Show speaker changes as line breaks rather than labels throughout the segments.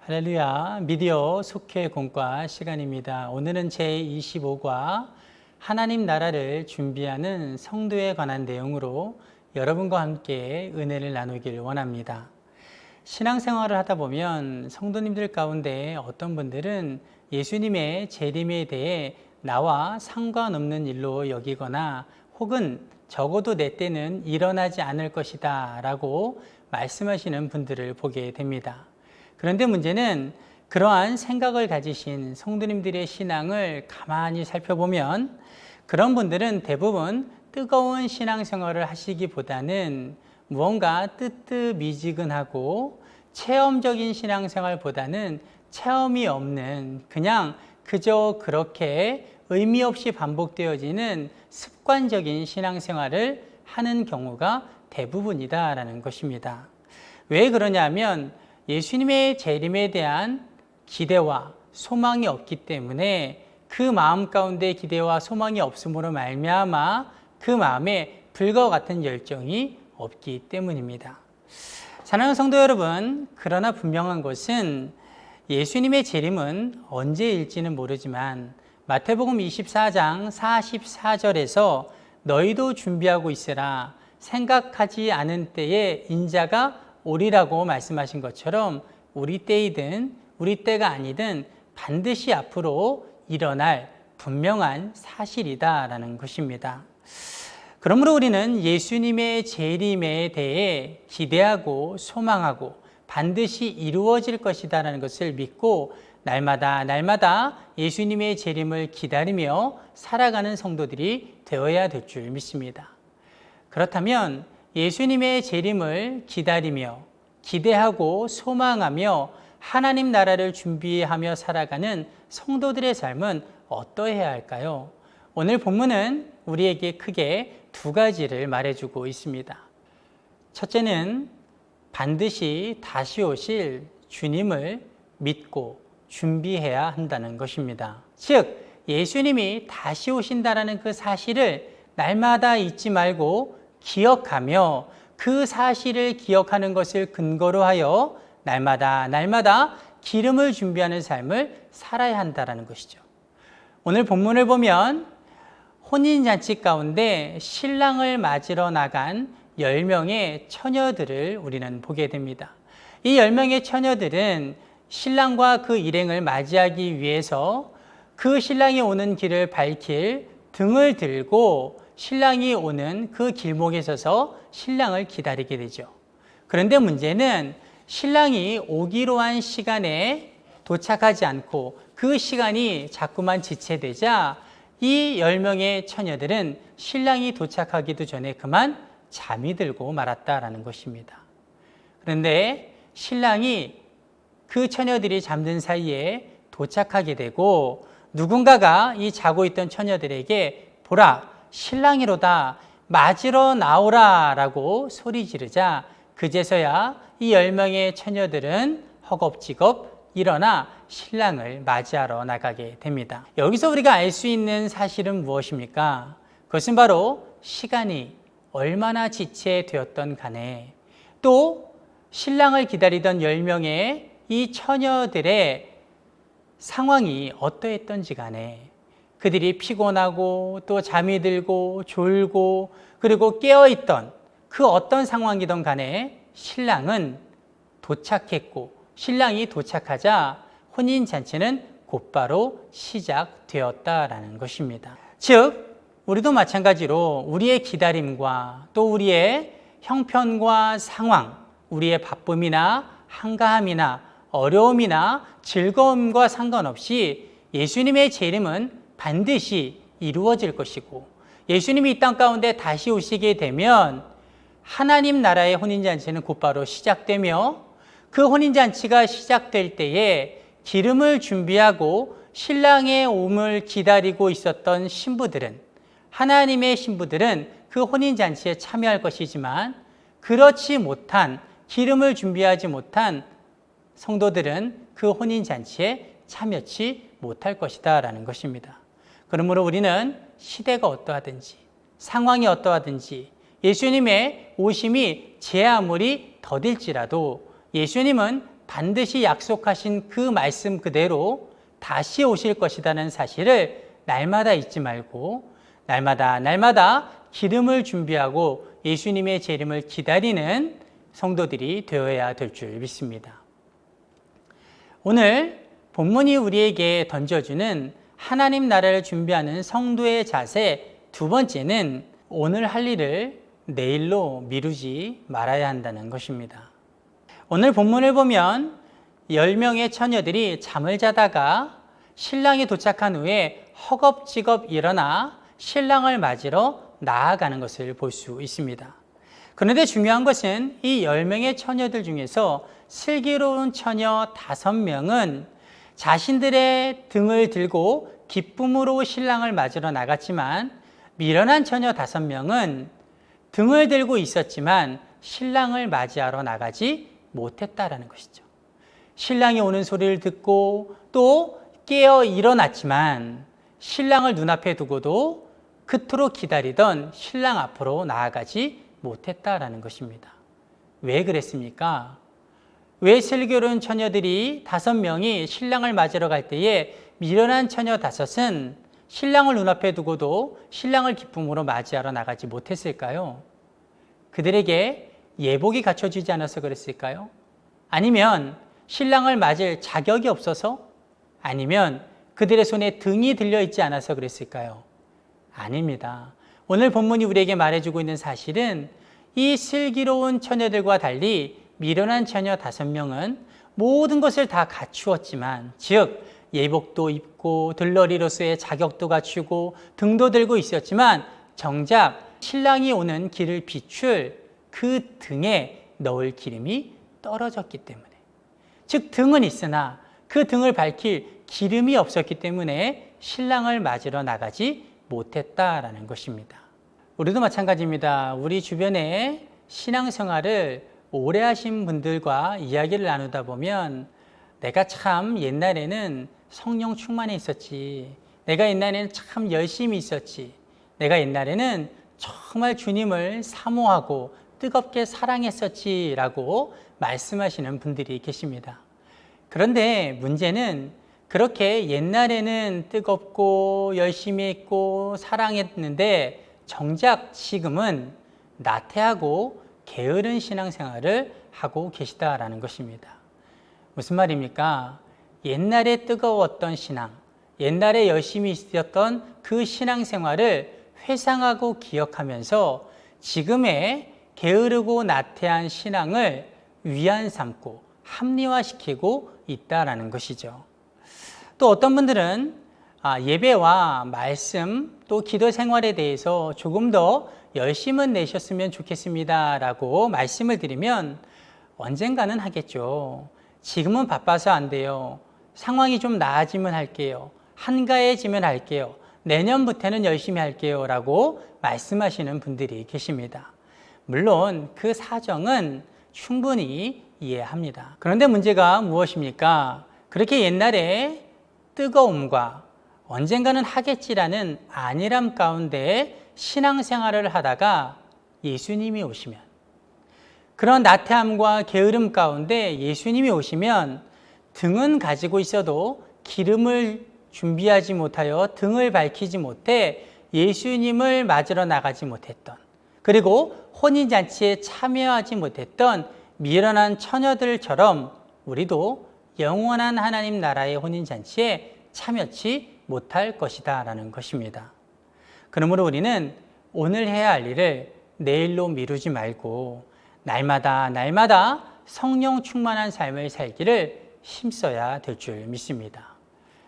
할렐루야, 미디어 속회 공과 시간입니다. 오늘은 제25과 하나님 나라를 준비하는 성도에 관한 내용으로 여러분과 함께 은혜를 나누길 원합니다. 신앙생활을 하다 보면 성도님들 가운데 어떤 분들은 예수님의 재림에 대해 나와 상관없는 일로 여기거나 혹은 적어도 내 때는 일어나지 않을 것이다 라고 말씀하시는 분들을 보게 됩니다. 그런데 문제는 그러한 생각을 가지신 성도님들의 신앙을 가만히 살펴보면 그런 분들은 대부분 뜨거운 신앙생활을 하시기보다는 무언가 뜨뜻미지근하고 체험적인 신앙생활보다는 체험이 없는 그냥 그저 그렇게 의미 없이 반복되어지는 습관적인 신앙생활을 하는 경우가 대부분이다라는 것입니다. 왜 그러냐면 예수님의 재림에 대한 기대와 소망이 없기 때문에 그 마음 가운데 기대와 소망이 없음으로 말미암아 그 마음에 불과 같은 열정이 없기 때문입니다. 사랑하는 성도 여러분, 그러나 분명한 것은 예수님의 재림은 언제일지는 모르지만 마태복음 24장 44절에서 너희도 준비하고 있으라 생각하지 않은 때에 인자가 오리라고 말씀하신 것처럼 우리 때이든 우리 때가 아니든 반드시 앞으로 일어날 분명한 사실이다라는 것입니다. 그러므로 우리는 예수님의 재림에 대해 기대하고 소망하고 반드시 이루어질 것이다라는 것을 믿고 날마다 예수님의 재림을 기다리며 살아가는 성도들이 되어야 될 줄 믿습니다. 그렇다면 예수님의 재림을 기다리며 기대하고 소망하며 하나님 나라를 준비하며 살아가는 성도들의 삶은 어떠해야 할까요? 오늘 본문은 우리에게 크게 두 가지를 말해주고 있습니다. 첫째는 반드시 다시 오실 주님을 믿고 준비해야 한다는 것입니다. 즉 예수님이 다시 오신다는 그 사실을 날마다 잊지 말고 기억하며 그 사실을 기억하는 것을 근거로 하여 날마다 기름을 준비하는 삶을 살아야 한다는 것이죠. 오늘 본문을 보면 혼인잔치 가운데 신랑을 맞으러 나간 10명의 처녀들을 우리는 보게 됩니다. 이 10명의 처녀들은 신랑과 그 일행을 맞이하기 위해서 그 신랑이 오는 길을 밝힐 등을 들고 신랑이 오는 그 길목에 서서 신랑을 기다리게 되죠. 그런데 문제는 신랑이 오기로 한 시간에 도착하지 않고 그 시간이 자꾸만 지체되자 이 10명의 처녀들은 신랑이 도착하기도 전에 그만 잠이 들고 말았다라는 것입니다. 그런데 신랑이 그 처녀들이 잠든 사이에 도착하게 되고 누군가가 이 자고 있던 처녀들에게 보라 신랑이로다 맞으러 나오라 라고 소리 지르자 그제서야 이 10명의 처녀들은 허겁지겁 일어나 신랑을 맞이하러 나가게 됩니다. 여기서 우리가 알 수 있는 사실은 무엇입니까? 그것은 바로 시간이 얼마나 지체되었던 간에 또 신랑을 기다리던 10명의 이 처녀들의 상황이 어떠했던지 간에 그들이 피곤하고 또 잠이 들고 졸고 그리고 깨어있던 그 어떤 상황이든 간에 신랑은 도착했고 신랑이 도착하자 혼인잔치는 곧바로 시작되었다라는 것입니다. 즉 우리도 마찬가지로 우리의 기다림과 또 우리의 형편과 상황, 우리의 바쁨이나 한가함이나 어려움이나 즐거움과 상관없이 예수님의 재림은 반드시 이루어질 것이고 예수님이 이 땅 가운데 다시 오시게 되면 하나님 나라의 혼인잔치는 곧바로 시작되며 그 혼인잔치가 시작될 때에 기름을 준비하고 신랑의 옴을 기다리고 있었던 신부들은 하나님의 신부들은 그 혼인잔치에 참여할 것이지만 그렇지 못한 기름을 준비하지 못한 성도들은 그 혼인잔치에 참여치 못할 것이다 라는 것입니다. 그러므로 우리는 시대가 어떠하든지 상황이 어떠하든지 예수님의 오심이 제 아무리 더딜지라도 예수님은 반드시 약속하신 그 말씀 그대로 다시 오실 것이라는 사실을 날마다 잊지 말고 날마다 기름을 준비하고 예수님의 재림을 기다리는 성도들이 되어야 될 줄 믿습니다. 오늘 본문이 우리에게 던져주는 하나님 나라를 준비하는 성도의 자세 두 번째는 오늘 할 일을 내일로 미루지 말아야 한다는 것입니다. 오늘 본문을 보면 10명의 처녀들이 잠을 자다가 신랑이 도착한 후에 허겁지겁 일어나 신랑을 맞으러 나아가는 것을 볼 수 있습니다. 그런데 중요한 것은 이 10명의 처녀들 중에서 슬기로운 처녀 5명은 자신들의 등을 들고 기쁨으로 신랑을 맞으러 나갔지만 미련한 처녀 5명은 등을 들고 있었지만 신랑을 맞이하러 나가지 못했다라는 것이죠. 신랑이 오는 소리를 듣고 또 깨어 일어났지만 신랑을 눈앞에 두고도 그토록 기다리던 신랑 앞으로 나아가지 못했다라는 것입니다. 왜 그랬습니까? 왜 슬기로운 처녀들이 5명이 신랑을 맞으러 갈 때에 미련한 처녀 5은 신랑을 눈앞에 두고도 신랑을 기쁨으로 맞이하러 나가지 못했을까요? 그들에게 예복이 갖춰지지 않아서 그랬을까요? 아니면 신랑을 맞을 자격이 없어서? 아니면 그들의 손에 등이 들려있지 않아서 그랬을까요? 아닙니다. 오늘 본문이 우리에게 말해주고 있는 사실은 이 슬기로운 처녀들과 달리 미련한 처녀 5명은 모든 것을 다 갖추었지만, 즉 예복도 입고 들러리로서의 자격도 갖추고 등도 들고 있었지만 정작 신랑이 오는 길을 비출 그 등에 넣을 기름이 떨어졌기 때문에, 즉 등은 있으나 그 등을 밝힐 기름이 없었기 때문에 신랑을 맞으러 나가지 못했다라는 것입니다. 우리도 마찬가지입니다. 우리 주변에 신앙생활을 오래 하신 분들과 이야기를 나누다 보면 내가 참 옛날에는 성령 충만해 있었지, 내가 옛날에는 참 열심히 있었지, 내가 옛날에는 정말 주님을 사모하고 뜨겁게 사랑했었지 라고 말씀하시는 분들이 계십니다. 그런데 문제는 그렇게 옛날에는 뜨겁고 열심히 했고 사랑했는데 정작 지금은 나태하고 게으른 신앙생활을 하고 계시다라는 것입니다. 무슨 말입니까? 옛날에 뜨거웠던 신앙, 옛날에 열심히 있었던 그 신앙생활을 회상하고 기억하면서 지금의 게으르고 나태한 신앙을 위안 삼고 합리화시키고 있다라는 것이죠. 또 어떤 분들은 예배와 말씀 또 기도 생활에 대해서 조금 더 열심은 내셨으면 좋겠습니다 라고 말씀을 드리면 언젠가는 하겠죠. 지금은 바빠서 안 돼요. 상황이 좀 나아지면 할게요. 한가해지면 할게요. 내년부터는 열심히 할게요 라고 말씀하시는 분들이 계십니다. 물론 그 사정은 충분히 이해합니다. 그런데 문제가 무엇입니까? 그렇게 옛날에 뜨거움과 언젠가는 하겠지라는 안일함 가운데 신앙생활을 하다가 예수님이 오시면, 그런 나태함과 게으름 가운데 예수님이 오시면 등은 가지고 있어도 기름을 준비하지 못하여 등을 밝히지 못해 예수님을 맞으러 나가지 못했던, 그리고 혼인잔치에 참여하지 못했던 미련한 처녀들처럼 우리도 영원한 하나님 나라의 혼인잔치에 참여치 못할 것이다 라는 것입니다. 그러므로 우리는 오늘 해야 할 일을 내일로 미루지 말고 날마다 성령 충만한 삶을 살기를 힘써야 될 줄 믿습니다.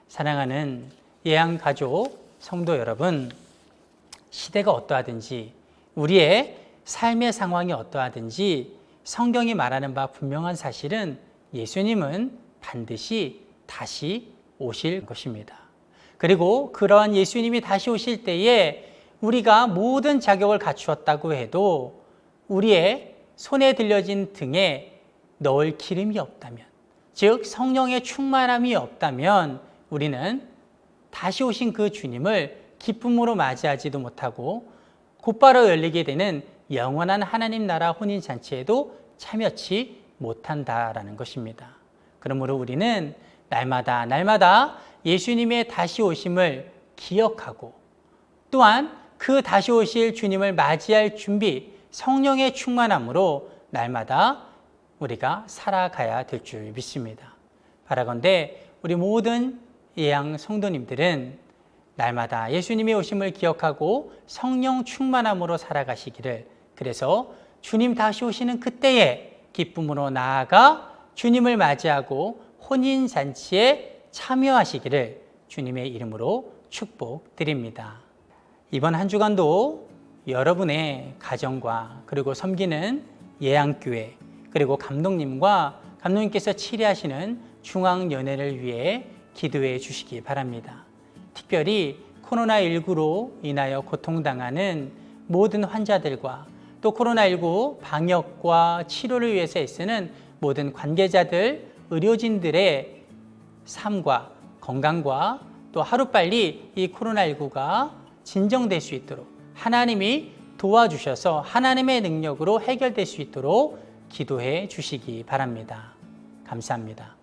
사랑하는 예양가족 성도 여러분, 시대가 어떠하든지 우리의 삶의 상황이 어떠하든지 성경이 말하는 바 분명한 사실은 예수님은 반드시 다시 오실 것입니다. 그리고 그러한 예수님이 다시 오실 때에 우리가 모든 자격을 갖추었다고 해도 우리의 손에 들려진 등에 넣을 기름이 없다면, 즉 성령의 충만함이 없다면 우리는 다시 오신 그 주님을 기쁨으로 맞이하지도 못하고 곧바로 열리게 되는 영원한 하나님 나라 혼인잔치에도 참여치 못한다라는 것입니다. 그러므로 우리는 날마다 예수님의 다시 오심을 기억하고 또한 그 다시 오실 주님을 맞이할 준비, 성령의 충만함으로 날마다 우리가 살아가야 될 줄 믿습니다. 바라건대 우리 모든 예양 성도님들은 날마다 예수님의 오심을 기억하고 성령 충만함으로 살아가시기를, 그래서 주님 다시 오시는 그때에 기쁨으로 나아가 주님을 맞이하고 혼인잔치에 참여하시기를 주님의 이름으로 축복드립니다. 이번 한 주간도 여러분의 가정과 그리고 섬기는 예양교회 그리고 감독님께서 치리하시는 중앙연회를 위해 기도해 주시기 바랍니다. 특별히 코로나19로 인하여 고통당하는 모든 환자들과 또 코로나19 방역과 치료를 위해서 애쓰는 모든 관계자들, 의료진들의 삶과 건강과 또 하루빨리 이 코로나19가 진정될 수 있도록 하나님이 도와주셔서 하나님의 능력으로 해결될 수 있도록 기도해 주시기 바랍니다. 감사합니다.